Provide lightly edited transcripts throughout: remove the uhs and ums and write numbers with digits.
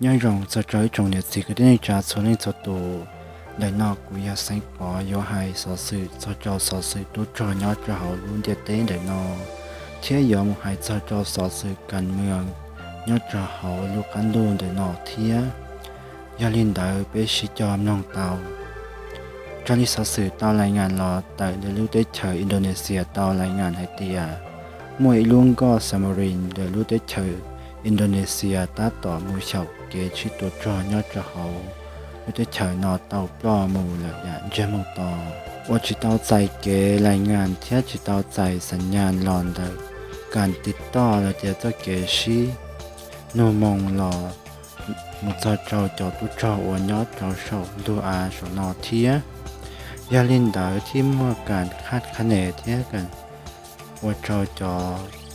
nhớ rằng giờ trời trong nhiệt gì cái đến trả số lên số tù đại nọ của nhà sinh bỏ do hai sở sự cho sở sự tốt cho nhớ cho họ luôn để đến đại nọ thế giờ một hai cho sở sự cần mường nhớ cho họ lúc ăn luôn đại nọ thế gia linh đại bé sĩ cho nông tàu cho lý sở sự tàu lại ngàn lọ tại để lưu tới trời Indonesia tàu lại ngàn hay tia mỗi luôn có submarine để lưu tới trời Indonesia ta tỏ mùi sầu kế chỉ tổ trò nhớ cho hậu lưu tới trời nọ tàu plo mù là dạng dễ mù tỏ và chỉ tàu chạy kế lại ngàn thiết chỉ tàu chạyสัญญาณ lòn đờiการติดต่อlà để cho kế sĩ nô mong lò một giờ trâu cho tổ trò và nhớ trâu sầu đua sầu nọ thiết gia linh đỡที่เมื่อการคาดคะเนเทียกันว่าจอ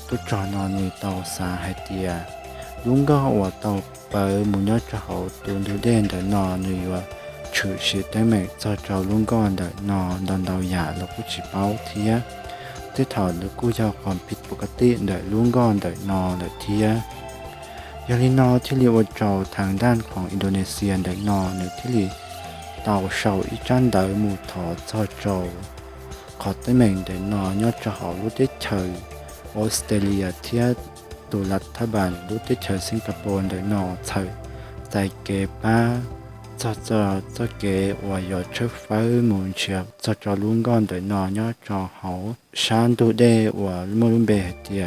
ตุจอนอนนี่เตาสาให้เตียลุงก็ว่าเตาเปิดมุนยอดจะเขาตัวดูเด่นเดินนอนนี่ว่าชื่อชื่อได้ไหมจอลุงก็เดินนอนดอนเตาหยาแล้วกูจีเป้าเทียที่ถอดแล้วกูจะความผิดปกติเดินลุงก็เดินนอนเดินเทียยาลินอที่เรียกว่าจอทางด้านของอินโดนีเซียเดินนอนหรือที่เรียกเต่าเสาอีจันเดินหมู่ถอดจอขอได้ไหมเดินนอนยอดจะเขารู้ได้เฉยออสเตรเลียเทียตุรัฐบาลรู้ได้เฉยสิงคโปร์เดินนอนเฉยใจเก็บป้าจะเก็บว่าอยากเชื่อฟ้ามุนเชียบจะลุงก่อนเดินนอนยอดจะเขาฉันดูได้ว่ามุนเบียเดีย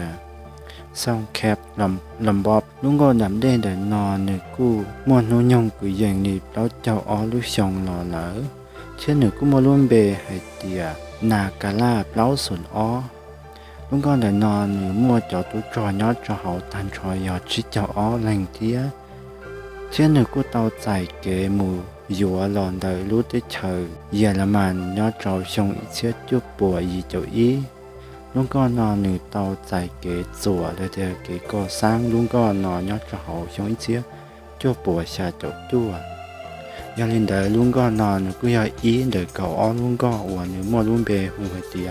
ส่งแคบลำบอบลุงก็ดำได้เดินนอนหนึ่งกู้มวนนุ่งยงกุยอย่างนี้แล้วเจ้าอ้อลุชงหล่อเหลอเชื่อหนึ่งกู้มาลุ่มเบให้เดียนากาลาเปล่าส่วนอ้อลุงก็เดินนอนหรือมัวเจ้าตัวจอยอดจะเขาตันชอยยอดชิเจ้าอ้อแหล่งเดียเชื่อหนึ่งกู้เตาใจเกมูอยู่หลอนเดรู้ได้เฉยเยอรมันยอดเจ้าชงเชื่อจุบปัวยีเจ้าอีลุงก็นอนหนึ่งเตาใจเกจั่วเดียวเกก็สร้างลุงก็นอนยอดจะเขาชงเชื่อจุบปัวชาเจ้าจั่วยาลินเดลุงก็นอนกูอยากอีเดเก่าอ้อลุงก็อวนหรือมัวลุงเบหูหัวเตีย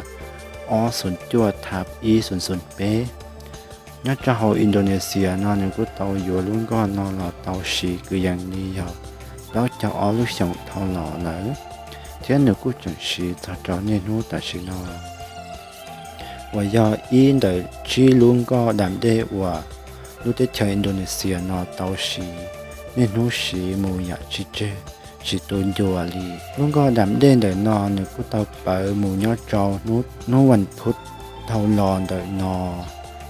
อ้อส่วนจั่วทับอีส่วนเป้ยัดจะเอาอินโดนีเซียนอนกูเตาอยู่ลุงก็นอนหล่อเตาสีคืออย่างนี้ยาวแล้วจะอ้อลูกส่งเท่าหล่อไหนเทียนหนูกูจังสีจะจอเนี่ยนู้แต่สีนอว่ายาอีเดจีลุงก็ดำได้ว่ารู้ได้เจออินโดนีเซียนอนเตาสีเนี่ยนู้สีมูอยากชิเจchỉ tôn dùa lì lúc có đám đen đợi nò nữa cô tao bảo mù nhót trâu nóวันพุธเท่าลอนเดยนอ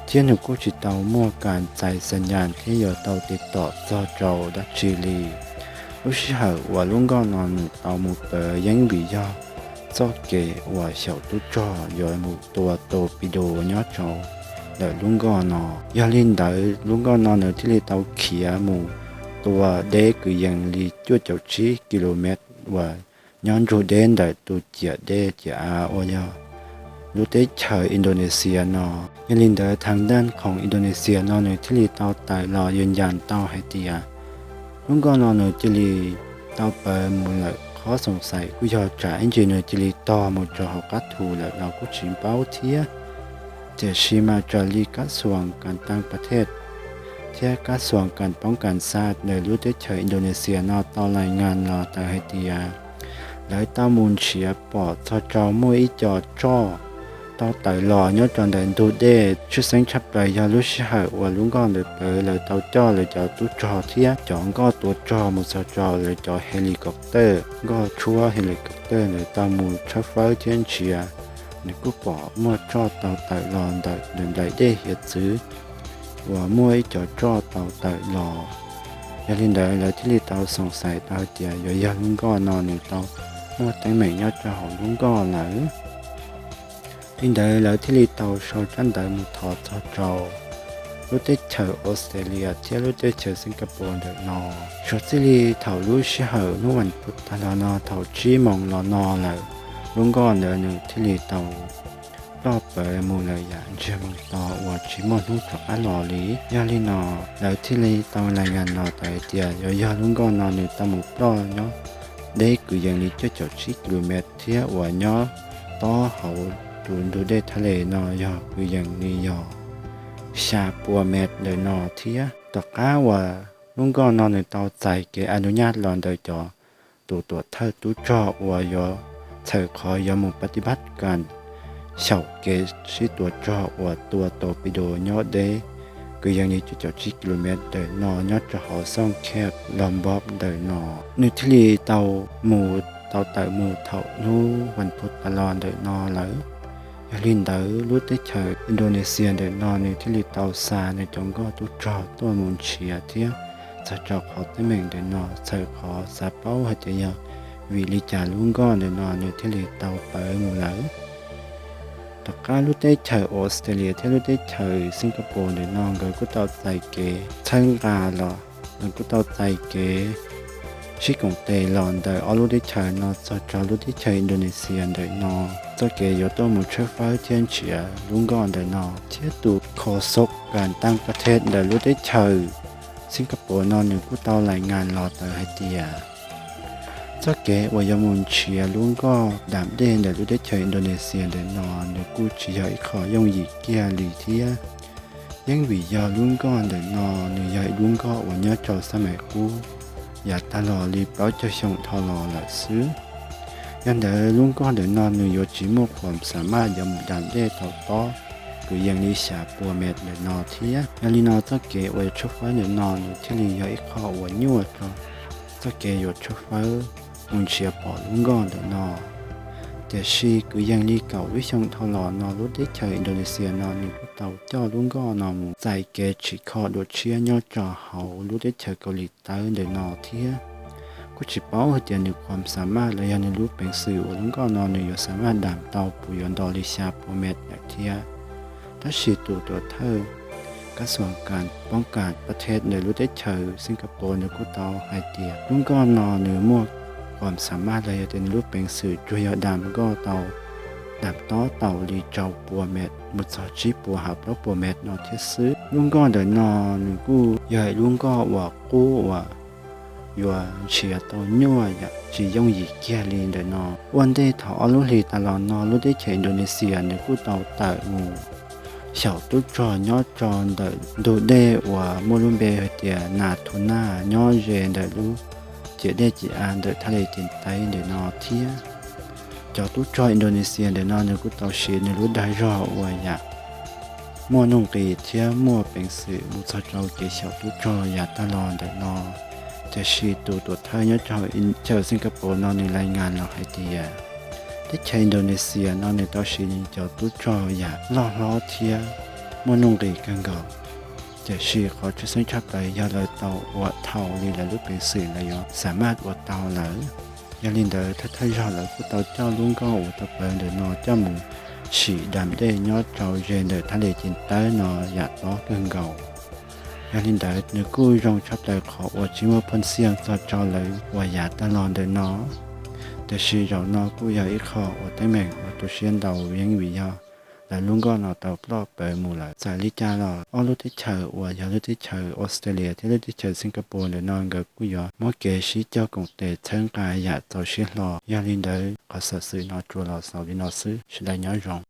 เที่ยนหนูกูจิตเตามั่วการใจสัญญาณที่อยู่เตาติดต่อจอโจดัชชิลีรู้สิเหรอว่าลุงก็นอนเตาหมูเปย์ยังบีย่อจอเกว่าเฉาตุ้จอยู่หมูตัวโตปิโดยอดโจเดยลุงก็นอยาลินเดยลุงก็นอนในที่เตาเขียหมูตัวเด็กคือยังลีจุดจุดชี้กิโลเมตรว่าย้อนจูเดนได้ตัวเจียเดเจียอาโอยารู้ได้เชยอินโดนีเซียนอยันลินเดอทางด้านของอินโดนีเซียนอในที่ลีเตาไต่รอยืนยันเตาให้เตียลุงก็นอนในที่ลีเตาเปิดมูลเลยขอสงสัยกูอยากจ่ายอินเจเนอร์ที่ลีต่อมูลจอหกัดถูเลยเราก็ชิมเป้าเทียเจชิมาจอลีกัดส่วนการต่างประเทศเที่ยกระทรวงการป้องกันชาติในรู้ได้เฉยอินโดนีเซียนอต่อรายงานรอตาไฮเตียและตามูลเฉียปอดทอจอมวยจอจ่อต่อไต่หล่อยอดจอนเดินดูเดชุดเส้นชับไปยาลุชิหะว่าลุงก้อนเลยเปิดเลยเตาจ่อเลยจอตู้จอเที่ยจองก็ตัวจ่อมุสจอเลยจอเฮลิคอปเตอร์ก็ชัวเฮลิคอปเตอร์เลยตามูลชัฟเฟอร์เทียนเชียในกูปอเมื่อจ่อเตาไต่หลอนได้เดินได้เหียดซื้อว่ามั่วจอจ่อเตาไต่หล่อยาลินเดอแล้วที่ลีเตาสงสัยเตาเจียยาลุงก้อนนอนหนึ่งเตามั่วแต่งเหม่ยอดจะหอลุงก้อนไหนลินเดอแล้วที่ลีเตาโชว์จันเดอมุทอจอจอรู้ได้เจอออสเตรเลียที่รู้ได้เจอสิงคโปร์เดอนอชดที่ลีเท่ารู้ชิเหอนู่วันพุธตลอนอเท่าจีมองลอนอเลยลุงก้อนเดอหนึ่งที่ลีเตาต่อไปมูลยานเชื่อมต่อว่าชิมอนุจากอัลลอลียาลินอแล้วที่ลีต่อรายงานนอแต่เดียยาลุงก็นอนในตามุปลอเนาะได้คือยังนี้จะจอดชิกิโลเมตรเทียว่าเนาะต่อเขาดูได้ทะเลนอยอคือยังนี้ยอชาปัวเมตรเลยนอเทียตะก้าว่า ลุงก็นอนในเตาใจเกอนุญาตหลอนโดยจอตัวเธอตู้จออวยอเธอขอยมุปฏิบัติการเฉาเกชิตัวจออวตัวโตปิโดยอดเดก็ยังนี้จะจิกิโลเมตรเดินนอยอดจะหอซ่องแคบลอมบอบเดินนอนิทลีเตาหมูเตาเตาหมูเถานูวันพุธตลอดเดินนอเลยยาลินเดอรู้ได้เฉยอินโดนีเซียเดินนอนิทลีเตาซาในจงก็ตุจอตัวมุนเชียเทียจะจอกขอตั้งเมงเดินนอเธอขอซาเป้าหัดเยอะวิลิจาลุงก็เดินนอนิทลีเตาเปิดมูเลยตกการรู้ได้เฉยออสเตรเลียที่รู้ได้เฉยสิงคโปร์เดินนอก็ต่อใจเกช่างกาหรอแล้วก็ต่อใจเกชิคงเตยหลอนเดอรู้ได้เฉยนอจะจอรู้ได้เฉยอินโดนีเซียเดินนอจะเกยตัวมุนเชื่อฟ้าเทียนเฉียลุงก็เดินนอเชื่อตูโคศกการตั้งประเทศเดอรู้ได้เฉยสิงคโปร์นอนหนึ่งกูเตารายงานรอเตอให้เตียเจ้าเก๋วายมุนเชียลุงก็ดามเด่นเดรู้ได้เฉยอินโดนีเซียเดินนอนหนึ่งกูเชียอีขอยงหยีเกียหลีเทียยังวิยาลุงก็เดินนอนหนึ่งใหญ่ลุงก็วันนี้จอสมัยกูอยากตลอดรีบเอาจะส่งทอรอละซื้อยันเดลุงก็เดินนอนหนึ่งโยจิมุความสามารถยำดามเด่ต่อต่อคือยังลิชาปัวเม็ดเดินนอเทียยังลีนอเจ้าเก๋ไว้ชุบไว้เดินนอนที่ลียอีขอวันยั่วก็เจ้าเก๋ยชุบไว้มุนเชียปอลุงก็เดินนอแต่ชีคือยังลีเก่าวิชงทอรอนอรู้ได้เฉยอินโดนีเซียนอนี่ก็เต่าเจ้าลุงก็นอมุใจเก๋ฉีคอโดดเชียยอจ่อเขารู้ได้เฉยเกาหลีใต้เดินนอเทียก็ฉิเป้าเดียนในความสามารถและยังในรูปเป็นสื่อลุงก็นอนในอยู่สามารถดามเตาปุยอนดอลิชาปัวเม็ดอย่างเทียถ้าฉีดตัวเธอกระทรวงการป้องกันประเทศในรู้ได้เฉยสิงคโปร์ในกูเตาไฮเตียลุงก็นอนเหนือมวกความสามารถเลยเป็นรูปเป็นสื่อจุยดำก็เตาดับต้อเตาลีเจ้าปัวเม็ดมุดสอชีปัวหาเพราะปัวเม็ดนอนเทซื้อลุงก็เดินนอนหนึ่งกูใหญ่ลุงก็ว่ากู้ว่ายัวเชียตัวยัวอยากจียงหยีเกียลีเดินนอวันเดย์ถอลุลีตลอดนอรู้ได้เฉยอินโดนีเซียในกูเตาเต่างู小都做鸟装的都得我莫伦贝的那图那鸟人的路，这类几安的他的点带的那天，就都做印度尼西亚的那个到时的路带着我呀，莫弄给天莫平时莫做着给小都做呀ตลอด的那，这是ตัว他要叫新加坡那里来งานเราให้ดี啊。ที่ใช้อินโดนีเซียนอนในตอนนี้จะตุจอยาล้อเทียมนุงรีกันก่อนจะชีขอจะสัญชาติยาเลยเตาวัดเท่าลีและรูปเป็นสื่อเลยสามารถวัดเตาเลยยาลินเดอร์ถ้าทายาเลยก็เตาเจ้าลุงก็วัดตะเปิงเดินนอเจ้าหมูฉีดำได้ยอดเจ้าเจนเดอร์ทะเลจินใต้นออยากล้อกันก่อนยาลินเดอร์นึกกู้ยงชอบเลยขอวัดชิมว่าพันเสียงจอดจอเลยว่าอยากตลอดเดินนอแต่ชีเรานอกูอยากอีกข้อว่าได้แม่งว่าตัวเชียนเราเวียงวิยาแต่ลุงก็นอเตาปลอบเปิดมูเลยสายลิจาเราอ้อรู้ที่เชอว่าอยากรู้ที่เชอออสเตรเลียที่รู้ที่เชอสิงคโปร์เลยนอนกับกูอยากมอเกชีเจ้ากงเตะเชิงกายอยากตัวเชียนเราอยากลินเดอร์ก็สื่อนอจัวเราสาวลินอซื้อชิได้ย้อนรอง